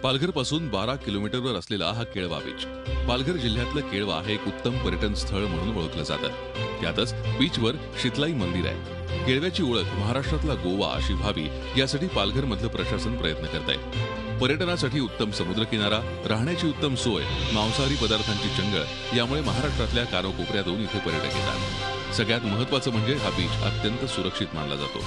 पालघर पासून 12 किलोमीटरवर असलेला हा केळवा बीच पालघर जिल्ह्यातलं केळवा हे एक उत्तम पर्यटन स्थळ म्हणून ओळखलं जातं। त्यातच बीचवर शीतलाई मंदिर आहे। केळव्याची ओळख महाराष्ट्रातला गोवा अशी व्हावी यासाठी पालघर मधलं प्रशासन प्रयत्न करत आहे। पर्यटनासाठी उत्तम समुद्रकिनारा, राहण्याची उत्तम सोय, मांसाहारी पदार्थांची चंगळ यामुळे महाराष्ट्रातल्या कानाकोपऱ्यातून इथे पर्यटक येतात। सगळ्यात महत्त्वाचं म्हणजे हा बीच अत्यंत सुरक्षित मानला जातो।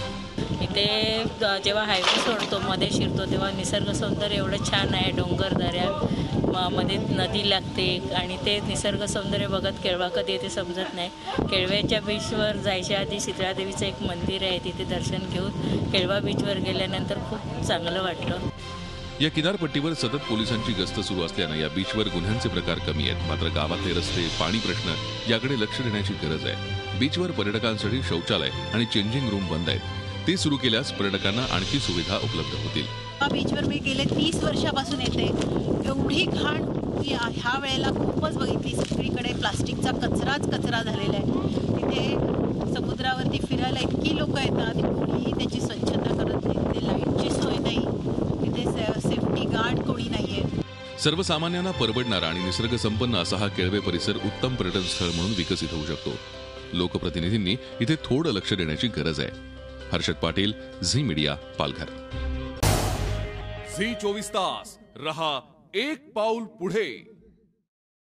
इथे जेव्हा हायवे सोडतो मध्ये शिरतो तेव्हा निसर्ग सौंदर्य एवढं छान आहे। डोंगर दऱ्या मध्ये नदी लागते आणि ते निसर्ग सौंदर्य बघत केळवा कधी येते समजत नाही। केळव्याच्या बीचवर जायच्या आधी शीतळादेवीचं एक मंदिर आहे, तिथे दर्शन घेऊन केळवा बीचवर गेल्यानंतर खूप चांगलं वाटलं। या किनारपट्टीवर सतत पोलिसांची गस्त सुरू असल्यानं या बीचवर गुन्ह्यांचे प्रकार कमी आहेत। मात्र गावातले रस्ते, पाणी प्रश्न याकडे लक्ष देण्याची गरज आहे। बीचवर पर्यटकांसाठी शौचालय आणि चेंजिंग रूम बंद आहेत। ते सुरू केल्यास पर्यटकांना आणखी सुविधा उपलब्ध होतील। या बीचवर मी गेले 30 वर्षापासून येते। एवढी घाण मी ह्या वेळेला खूपच बघितली। सगळीकडे प्लास्टिकचा कचरा झालेला आहे। तिथे समुद्रावरती फिरायला इतकी लोक येतात, कोणीही त्याची स्वच्छता करत नाही। तिथे लाईटची सोय नाही, तिथे सेफ्टी गार्ड कोणी नाहीये। सर्वसामान्यांना परवडणारा आणि निसर्ग संपन्न असा हा केळवे परिसर उत्तम पर्यटन स्थळ म्हणून विकसित होऊ शकतो। लोकप्रतिनिधींनी इथे थोडं लक्ष देण्याची गरज आहे। हर्षद पाटील, झी मीडिया, पालघर। झी 24 तास रहा एक पाऊल पुढे।